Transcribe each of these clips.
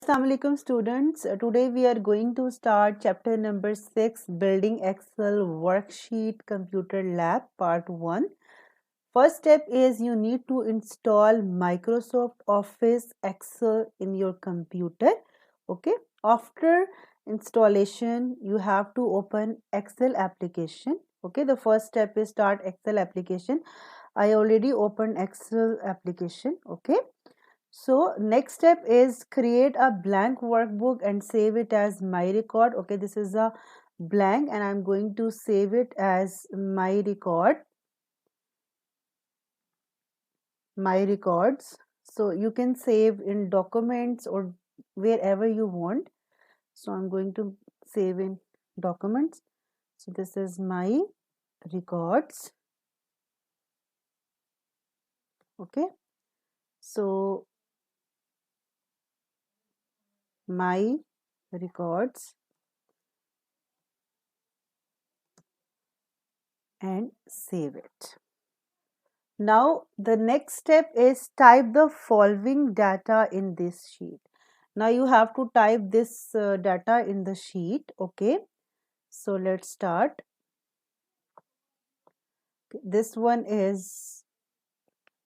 Assalamu alaikum students. Today we are going to start chapter number 6, Building Excel Worksheet Computer Lab Part 1. First step is you need to install Microsoft Office Excel in your computer. Okay. After installation, you have to open Excel application. Okay. The first step is start Excel application. I already opened Excel application. Okay. So next step is create a blank workbook and save it as my record. Okay, this is a blank and I'm going to save it as my record, my records. So you can save in documents or wherever you want. So I'm going to save in documents. So this is my records. Okay, so my records and save it. Now the next step is type the following data in this sheet. Now you have to type this data in the sheet. Okay, so let's start. This one is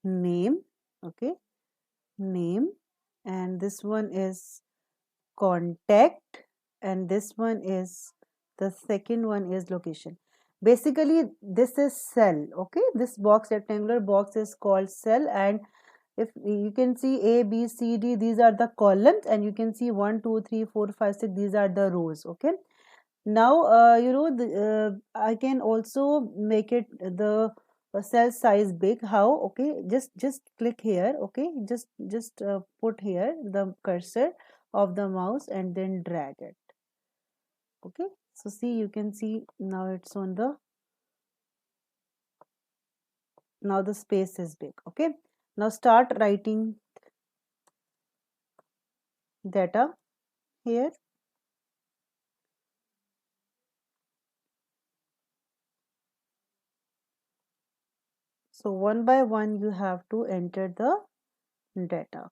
name. Okay, name, and this one is contact, and this one is, the second one is location. Basically this is cell. Okay, this box, rectangular box, is called cell, and if you can see A, B, C, D, these are the columns, and you can see 1, 2, 3, 4, 5, 6, these are the rows. Okay, now I can also make it the cell size big. How? Okay, just click here. Okay, just put here the cursor of the mouse and then drag it. Okay, so see, you can see now it's on the, now the space is big. Okay, now start writing data here. So one by one you have to enter the data.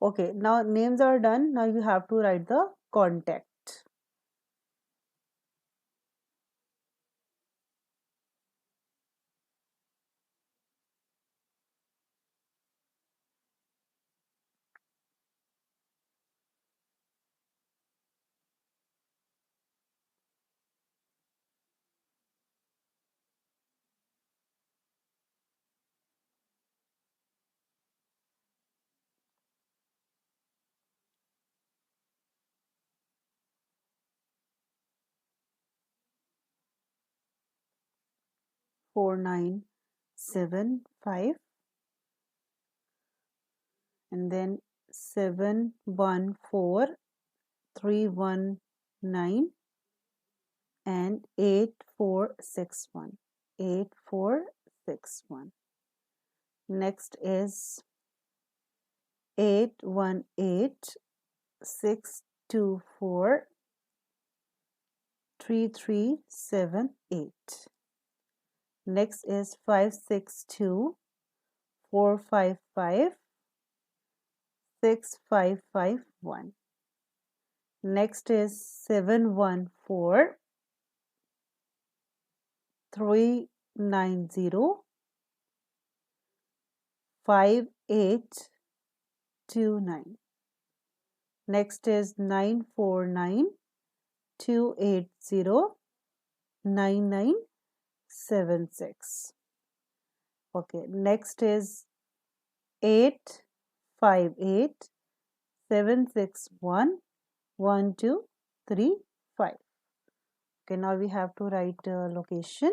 'Okay, now names are done. Now you have to write the contact. Four nine seven five, and then 714 319 and 8461. 8461. Next is 818 624 3378. Next is 562 455 6551. Next is 714 390 5829. Next is 949 280 9976. Okay, next is 858 761 1235. Okay, now we have to write location.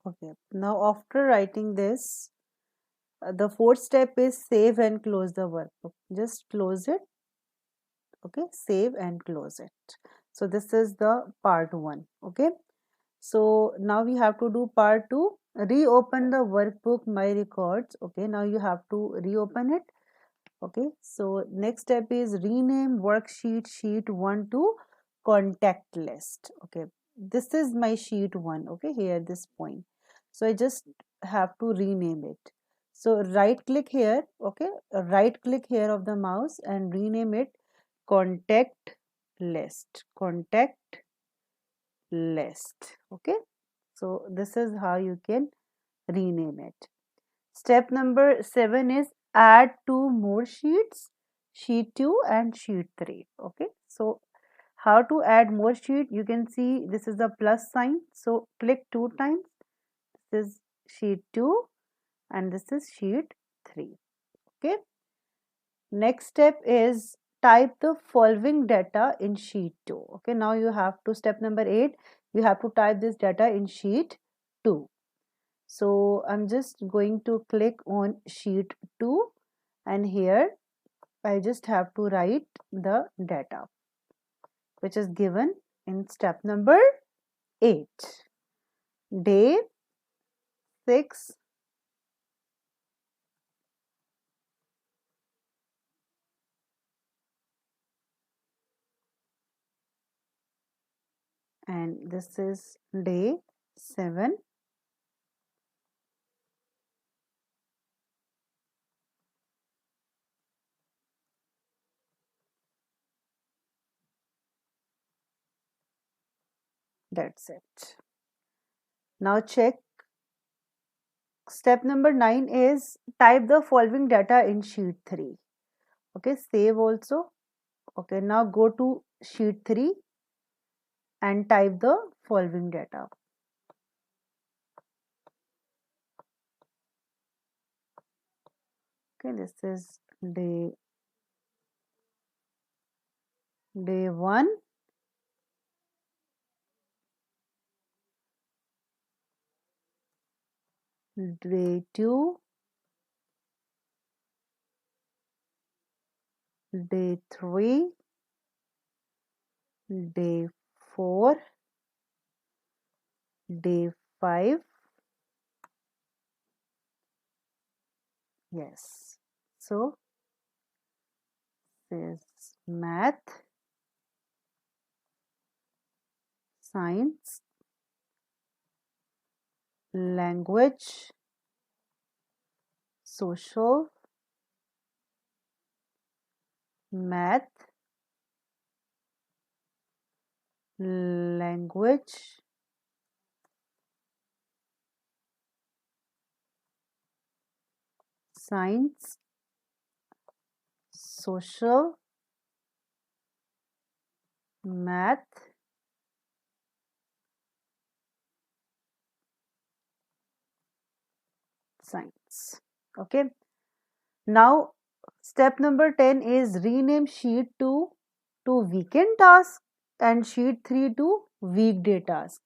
Okay, now after writing this, the fourth step is save and close the workbook. Just close it. Okay, save and close it. So this is the part 1. Okay, so now we have to do part 2. Reopen the workbook my records. Okay, now you have to reopen it. Okay, so next step is rename worksheet sheet 1 to contact list. Okay, this is my sheet 1. Okay, here this point, so I just have to rename it. So right click here. Okay, right click here of the mouse and rename it contact list. Contact list. Okay, so this is how you can rename it. Step number 7 is add 2 more sheets, sheet 2 and sheet 3. Okay, so how to add more sheet? You can see this is the plus sign. So click 2 times. This is sheet 2 and this is sheet 3. Okay, next step is type the following data in sheet 2. Okay, now you have to step number 8. You have to type this data in sheet 2. So I'm just going to click on sheet 2 and here I just have to write the data which is given in step number 8. Day 6 and this is day 7. That's it. Now check. Step number 9 is type the following data in sheet 3. Okay, save also. Okay, now go to sheet 3 and type the following data. Okay, this is day 1, day 2, day 3, day 4, day 5. Yes, so this is math, science, language, social, math, language, science, social, math, science. Okay, now step number 10 is rename sheet 2 to weekend task and sheet 3 to weekday task.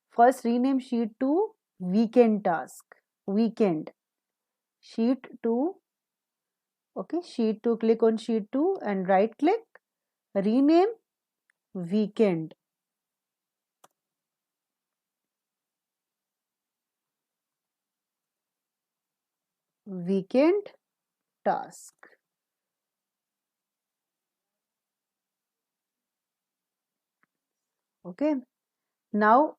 First rename sheet 2 weekend task. Weekend. Sheet 2. Okay, sheet 2, click on sheet 2 and right click. Rename weekend. Weekend task. Okay, now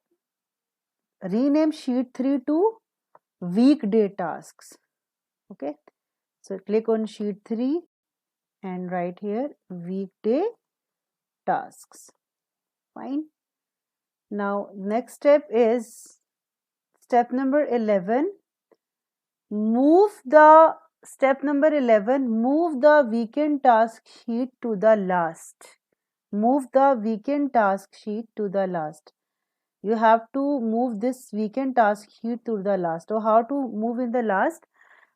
rename sheet 3 to weekday tasks. Okay, so click on sheet 3 and write here weekday tasks. Fine. Now next step is step number 11. Move the step number 11. Move the weekend task sheet to the last. Move the weekend task sheet to the last. You have to move this weekend task sheet to the last. So how to move in the last?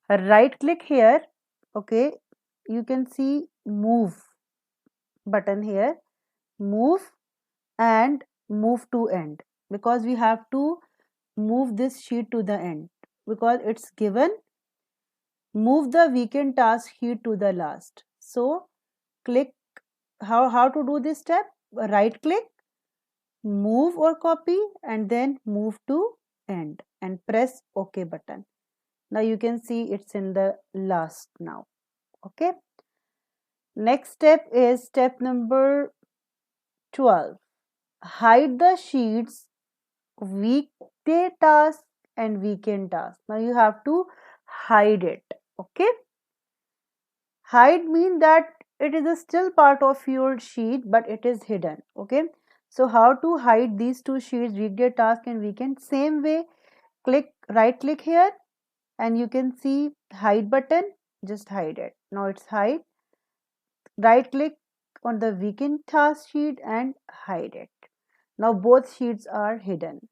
Right click here. Okay, you can see move button here. Move and move to end because we have to move this sheet to the end because it's given move the weekend task sheet to the last. So click how to do this step. Right click, move or copy, and then move to end and press OK button. Now you can see it's in the last now. Okay. Next step is step number 12. Hide the sheets weekday task and weekend task. Now you have to hide it. Okay. Hide mean that it is a still part of your sheet but it is hidden. Okay. So how to hide these two sheets, weekday task and weekend? Same way, right click here and you can see hide button. Just hide it. Now it's hide. Right click on the weekend task sheet and hide it. Now both sheets are hidden.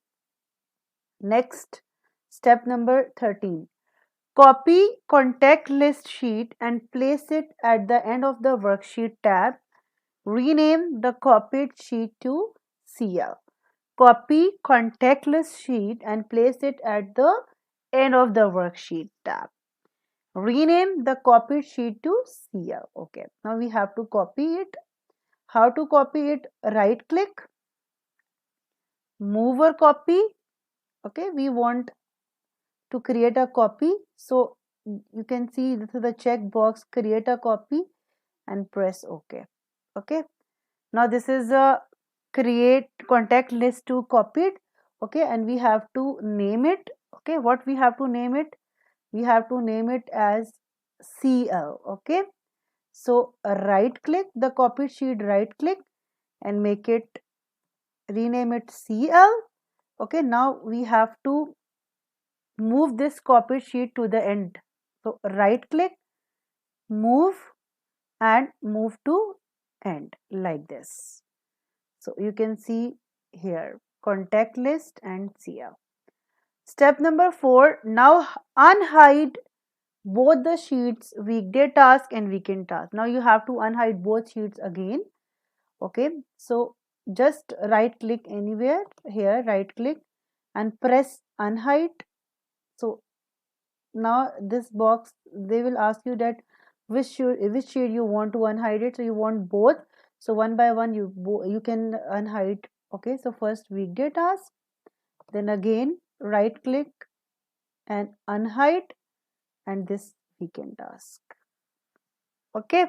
Next, step number 13. Copy contact list sheet and place it at the end of the worksheet tab. Rename the copied sheet to CL. Copy contact list sheet and place it at the end of the worksheet tab. Rename the copied sheet to CL. Okay, now we have to copy it. How to copy it? Right click, move or copy. Okay, we want to create a copy. So you can see this is the check box, create a copy and press OK. Okay, now this is a create contact list to copied. Okay, and we have to name it. Okay, what we have to name it? We have to name it as CL. Okay, so right click the copied sheet, right click and make it, rename it CL. Okay, now we have to move this copied sheet to the end. So right click, move and move to end like this. So you can see here contact list and CL. Step number 4. Now unhide both the sheets, weekday task and weekend task. Now you have to unhide both sheets again. Okay, so just right click anywhere here, right click and press unhide. So now this box, they will ask you that which sheet you want to unhide it. So you want both, so one by one you can unhide. Okay, so first weekday task, then again right click and unhide and this weekend task. Okay,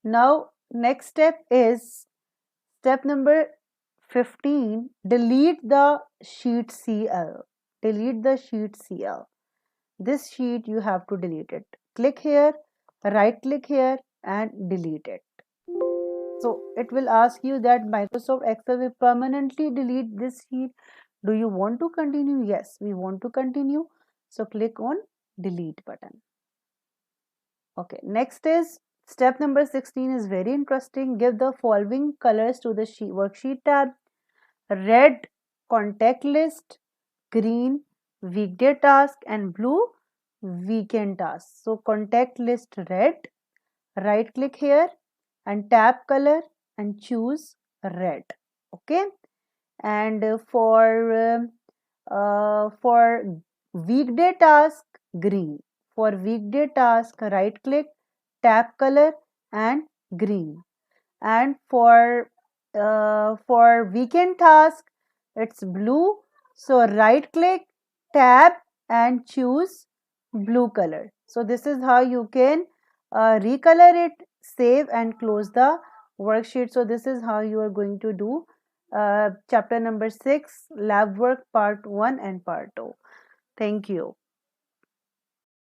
now next step is step number 15. Delete the sheet CL. Delete the sheet CL. This sheet you have to delete it. Click here, right click here and delete it. So it will ask you that Microsoft Excel will permanently delete this sheet. Do you want to continue? Yes, we want to continue. So click on delete button. Okay, next is step number 16 is very interesting. Give the following colors to the worksheet tab. Red contact list, green weekday task and blue weekend task. So contact list red, right click here and tap color and choose red. Okay, and for weekday task green. For weekday task right click, tap color and green. And for weekend task it's blue, so right click, tab and choose blue color. So this is how you can recolor it, save and close the worksheet. So this is how you are going to do chapter number 6 lab work part 1 and part 2. Thank you.